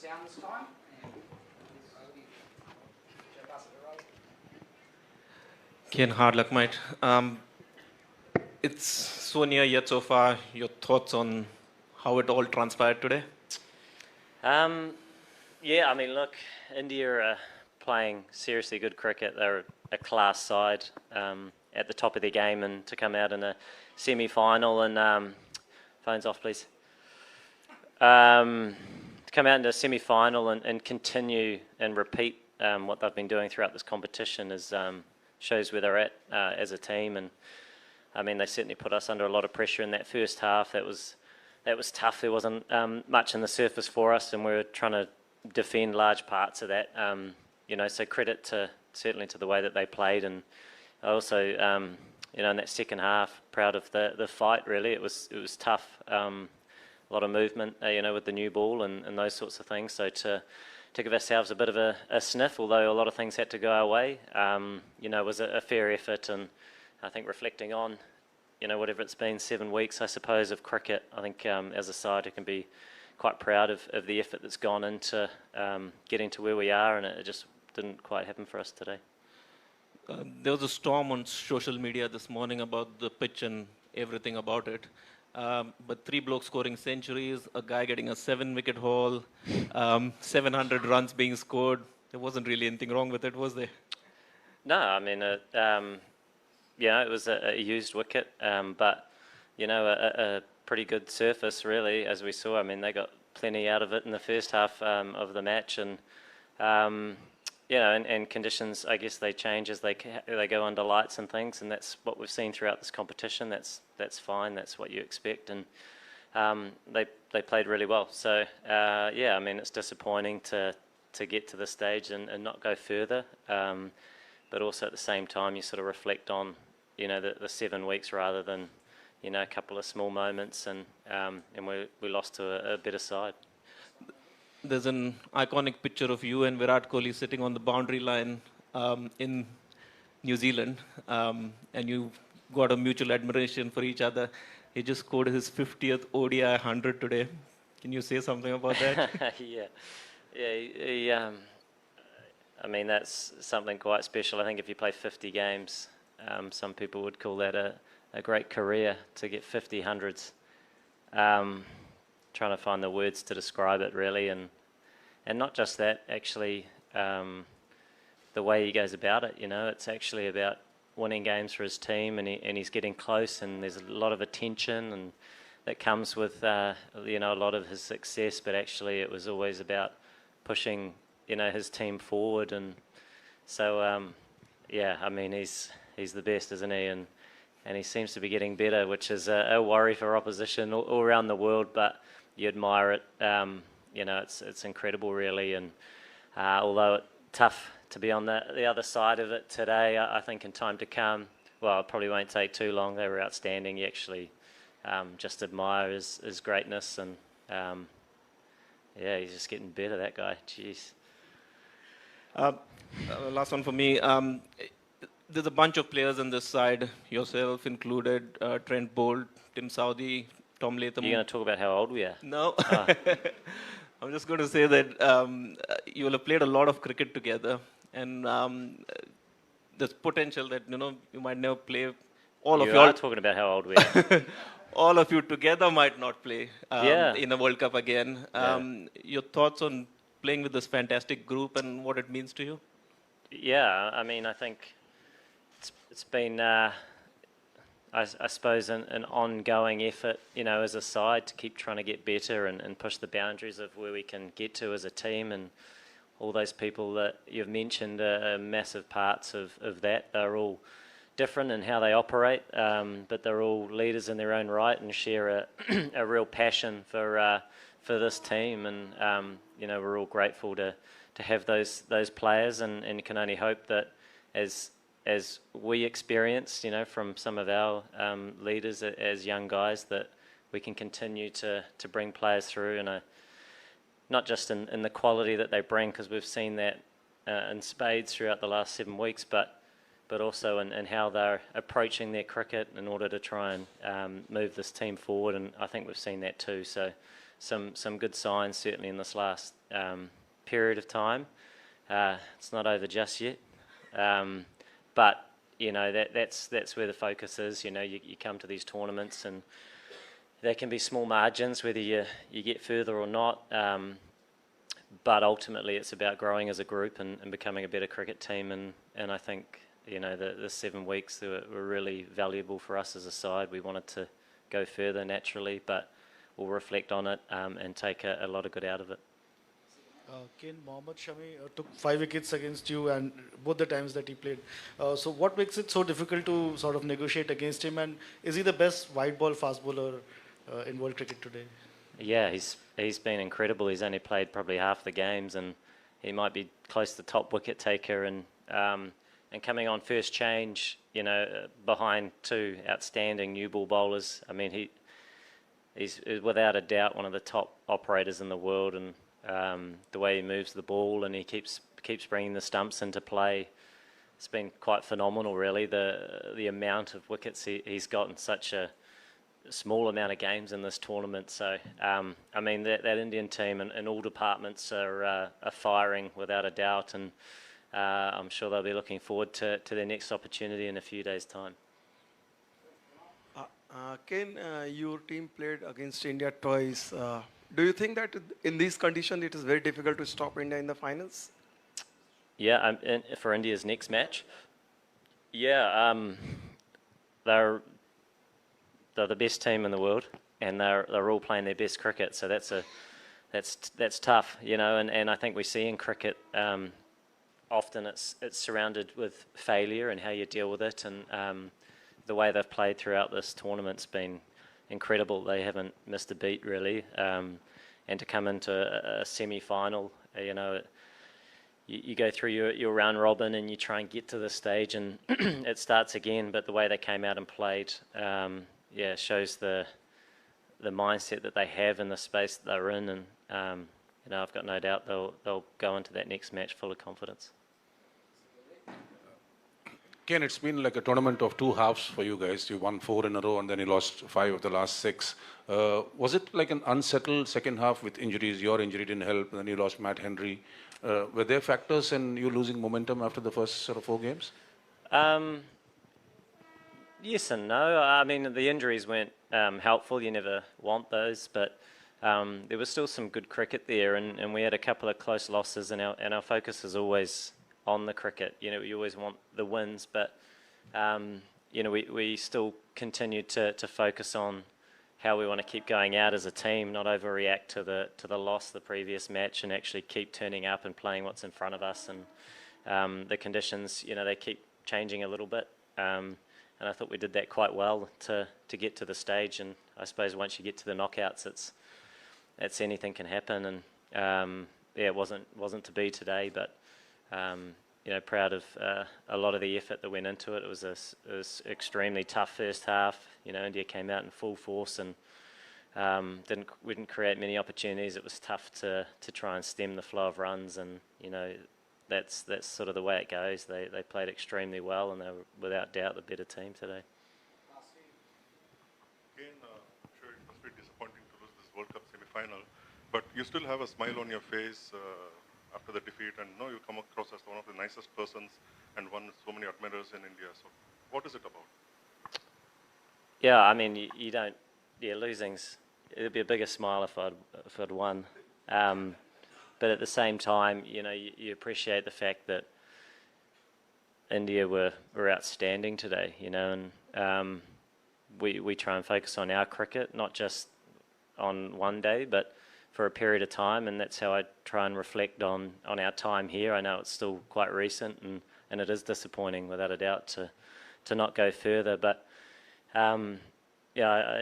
sound this time. And pass it to Ray. Kane, hard luck, mate. It's so near yet so far. Your thoughts on how it all transpired today? Yeah, I mean, look, India are playing seriously good cricket. They're a class side at the top of their game, and to come out in a semi-final and phones off, please. To come out into a semi-final and continue and repeat what they've been doing throughout this competition is shows where they're at as a team. And I mean, they certainly put us under a lot of pressure in that first half. That was tough. There wasn't much in the surface for us, and we were trying to defend large parts of that. So credit certainly to the way that they played, and also in that second half, proud of the fight. Really, it was tough. A lot of movement, with the new ball and those sorts of things. So to give ourselves a bit of a sniff, although a lot of things had to go our way, was a fair effort. And I think reflecting on, whatever it's been, 7 weeks, I suppose, of cricket, I think as a side, it can be quite proud of the effort that's gone into getting to where we are, and it just didn't quite happen for us today. There was a storm on social media this morning about the pitch and everything about it. But 3 blokes scoring centuries, a guy getting a 7-wicket haul, 700 runs being scored. There wasn't really anything wrong with it, was there? No, I mean, it was a used wicket, but a pretty good surface, really, as we saw. I mean, they got plenty out of it in the first half of the match, and and conditions, I guess, they change as they go under lights and things, and that's what we've seen throughout this competition. That's fine. That's what you expect, and they played really well. So I mean, it's disappointing to get to this stage and not go further, but also at the same time, you sort of reflect on the 7 weeks rather than a couple of small moments, and we lost to a better side. There's an iconic picture of you and Virat Kohli sitting on the boundary line in New Zealand, and you got a mutual admiration for each other. He just scored his 50th ODI 100 today. Can you say something about that? Yeah. I mean, that's something quite special. I think if you play 50 games, some people would call that a great career, to get 50 hundreds. Trying to find the words to describe it, really, and not just that, actually, the way he goes about it. It's actually about winning games for his team, and he's getting close, and there's a lot of attention, and that comes with a lot of his success. But actually, it was always about pushing his team forward, and so I mean, he's the best, isn't he? And he seems to be getting better, which is a worry for opposition all around the world, but you admire it. It's incredible, really. And although it's tough to be on the other side of it today, I think in time to come, well, it probably won't take too long. They were outstanding. You actually just admire his greatness, and he's just getting better, that guy. Jeez. Last one for me. There's a bunch of players on this side, yourself included, Trent Bolt, Tim Southee, Tom Latham. You're going to talk about how old we are? No. I'm just going to say that you will have played a lot of cricket together, and there's potential that you might never play. You are talking about how old we are. All of you together might not play in a World Cup again. Your thoughts on playing with this fantastic group and what it means to you? Yeah, I mean, I think it's been, I suppose, an ongoing effort, as a side, to keep trying to get better and push the boundaries of where we can get to as a team. And all those people that you've mentioned are massive parts of that. They're all different in how they operate, but they're all leaders in their own right and share a real passion for this team. And we're all grateful to have those players, and you can only hope that as we experience, from some of our leaders as young guys, that we can continue to bring players through, and not just in the quality that they bring, because we've seen that in spades throughout the last 7 weeks, but also in how they're approaching their cricket in order to try and move this team forward, and I think we've seen that too. So some good signs certainly in this last period of time. It's not over just yet, but that's where the focus is. You come to these tournaments and there can be small margins whether you get further or not. But ultimately, it's about growing as a group and becoming a better cricket team. And I think the 7 weeks were really valuable for us as a side. We wanted to go further naturally, but we'll reflect on it and take a lot of good out of it. Kane, Mohammad Shami took 5 wickets against you, and both the times that he played. So what makes it so difficult to sort of negotiate against him? And is he the best white ball fast bowler in world cricket today? Yeah, he's been incredible. He's only played probably half the games, and he might be close to top wicket taker. And coming on first change, behind 2 outstanding new ball bowlers. I mean, he's without a doubt one of the top operators in the world, and the way he moves the ball and he keeps bringing the stumps into play. It's been quite phenomenal, really. The amount of wickets he's got in such a small amount of games in this tournament. So, I mean, that Indian team in all departments are firing without a doubt, and I'm sure they'll be looking forward to their next opportunity in a few days' time. Ken, your team played against India twice. Do you think that in these conditions it is very difficult to stop India in the finals? Yeah, for India's next match. Yeah, they're the best team in the world, and they're all playing their best cricket. So that's tough, And I think we see in cricket often it's surrounded with failure and how you deal with it, and the way they've played throughout this tournament's been incredible. They haven't missed a beat, really, and to come into a semi-final, you go through your round robin and you try and get to this stage, and it starts again. But the way they came out and played, shows the mindset that they have in the space that they're in, and I've got no doubt they'll go into that next match full of confidence. Ken, it's been like a tournament of 2 halves for you guys. You won 4 in a row and then you lost 5 of the last 6. Was it like an unsettled second half with injuries? Your injury didn't help, and then you lost Matt Henry. Were there factors in you losing momentum after the first sort of 4 games? Yes and no. I mean, the injuries weren't helpful. You never want those, but there was still some good cricket there, and we had a couple of close losses, and our focus is always on the cricket. We always want the wins, but we still continue to focus on how we want to keep going out as a team, not overreact to the loss the previous match, and actually keep turning up and playing what's in front of us. And the conditions, they keep changing a little bit, and I thought we did that quite well to get to the stage. And I suppose once you get to the knockouts, it's anything can happen. And it wasn't to be today, but proud of a lot of the effort that went into it. It was extremely tough first half. India came out in full force and we didn't create many opportunities. It was tough to try and stem the flow of runs, and that's sort of the way it goes. They played extremely well, and they were without doubt the better team today. Again, sure, it must be disappointing to lose this World Cup semi-final, but you still have a smile on your face after the defeat, and you come across as one of the nicest persons and won so many admirers in India. So what is it about? Yeah, I mean, you don't... Yeah, losing's... It'd be a bigger smile if I'd won. But at the same time, you appreciate the fact that India were outstanding today, and we try and focus on our cricket, not just on one day, but for a period of time, and that's how I try and reflect on our time here. I know it's still quite recent, and it is disappointing, without a doubt, to not go further. But in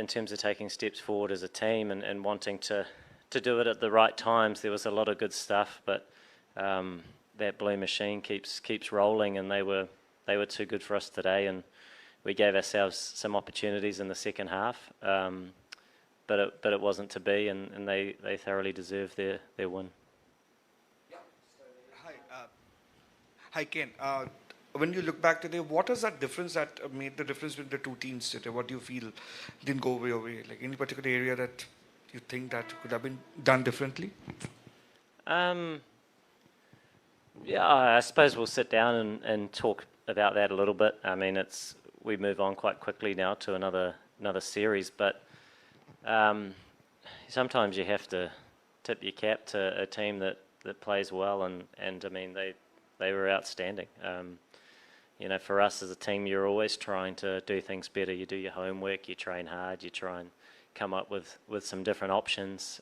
terms of taking steps forward as a team and wanting to do it at the right times, there was a lot of good stuff. But that blue machine keeps rolling, and they were too good for us today, and we gave ourselves some opportunities in the second half. But it wasn't to be, and they thoroughly deserved their win. Hi, Ken. When you look back today, what is that difference that made the difference with the 2 teams today? What do you feel didn't go your way? Like any particular area that you think that could have been done differently? Yeah, I suppose we'll sit down and talk about that a little bit. I mean, we move on quite quickly now to another series, but sometimes you have to tip your cap to a team that plays well, and I mean they were outstanding. For us as a team, you're always trying to do things better. You do your homework, you train hard, you try and come up with some different options.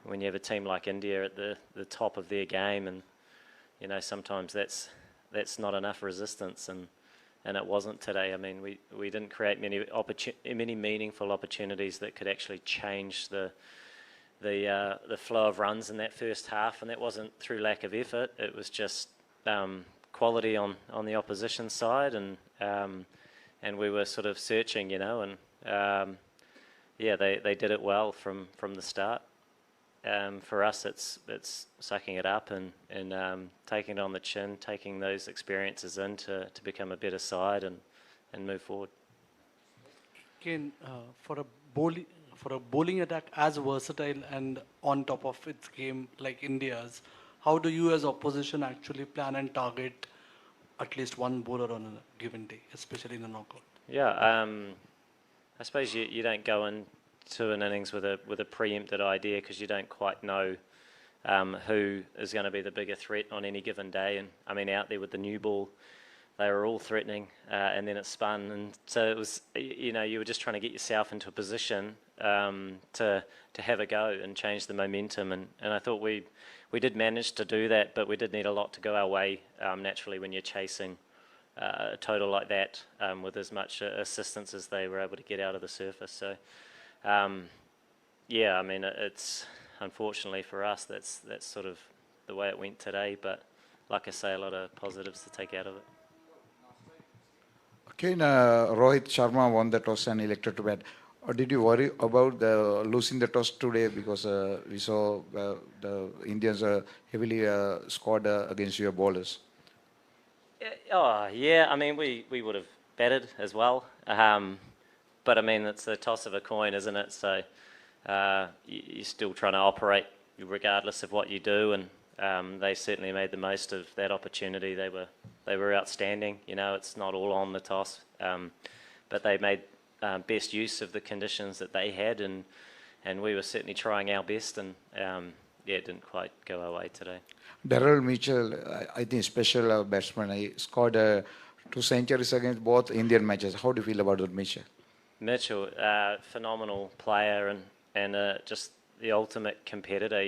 When you have a team like India at the top of their game, and sometimes that's not enough resistance, and it wasn't today. I mean, we didn't create many meaningful opportunities that could actually change the flow of runs in that first half, and that wasn't through lack of effort. It was just quality on the opposition side, and we were sort of searching, and they did it well from the start. For us, it's sucking it up and taking it on the chin, taking those experiences in to become a better side and move forward. Again, for a bowling attack as versatile and on top of its game like India's, how do you as opposition actually plan and target at least one bowler on a given day, especially in a knockout? Yeah, I suppose you don't go into an innings with a preempted idea, because you don't quite know who is going to be the bigger threat on any given day. And I mean, out there with the new ball, they were all threatening, and then it spun, and so it was. You were just trying to get yourself into a position to have a go and change the momentum. And I thought we did manage to do that, but we did need a lot to go our way naturally when you're chasing a total like that with as much assistance as they were able to get out of the surface. So. I mean, it's unfortunately for us, that's sort of the way it went today. But like I say, a lot of positives to take out of it. Okay, Rohit Sharma won the toss and elected to bat. Did you worry about losing the toss today, because we saw the Indians heavily scored against your bowlers? Yeah. I mean, we would have batted as well. But I mean, it's the toss of a coin, isn't it? So you're still trying to operate regardless of what you do, and they certainly made the most of that opportunity. They were outstanding. It's not all on the toss, but they made best use of the conditions that they had, and we were certainly trying our best, and it didn't quite go our way today. Daryl Mitchell, I think special batsman, he scored 2 centuries against both Indian matches. How do you feel about that, Mitchell? Mitchell, phenomenal player and just the ultimate competitor.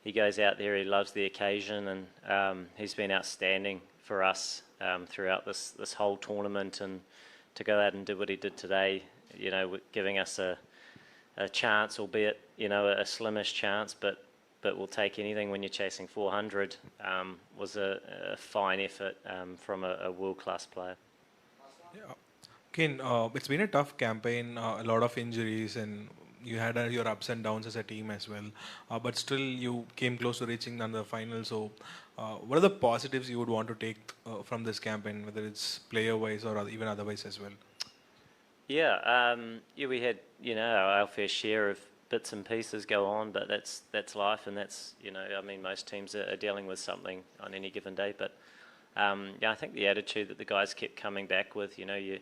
He goes out there, he loves the occasion, and he's been outstanding for us throughout this whole tournament. And to go out and do what he did today, giving us a chance, albeit a slimish chance, but we'll take anything when you're chasing 400. Was a fine effort from a world-class player. Yeah. Kane, it's been a tough campaign, a lot of injuries, and you had your ups and downs as a team as well. But still, you came close to reaching the final. So, what are the positives you would want to take from this campaign, whether it's player-wise or even otherwise as well? Yeah, we had our fair share of bits and pieces go on, but that's life, and that's I mean, most teams are dealing with something on any given day. But I think the attitude that the guys kept coming back with, you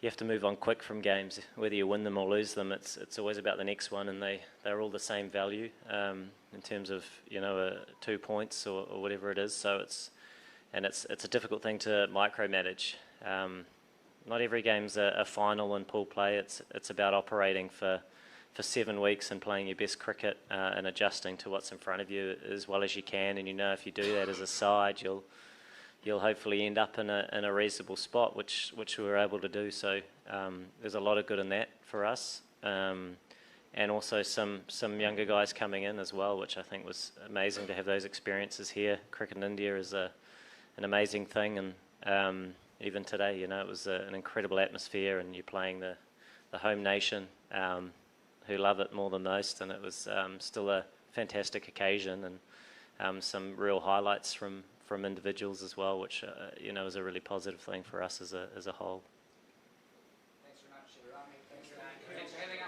have to move on quick from games, whether you win them or lose them. It's always about the next one, and they're all the same value in terms of 2 points or whatever it is. So it's a difficult thing to micromanage. Not every game's a final in pool play. It's about operating for 7 weeks and playing your best cricket and adjusting to what's in front of you as well as you can. And if you do that as a side, you'll hopefully end up in a reasonable spot, which we were able to do. So there's a lot of good in that for us, and also some younger guys coming in as well, which I think was amazing to have those experiences here. Cricket in India is an amazing thing, and even today, it was an incredible atmosphere, and you're playing the home nation who love it more than most, and it was still a fantastic occasion, and some real highlights from individuals as well, which is a really positive thing for us as a whole. Thanks very much, Rami. Thanks for having us.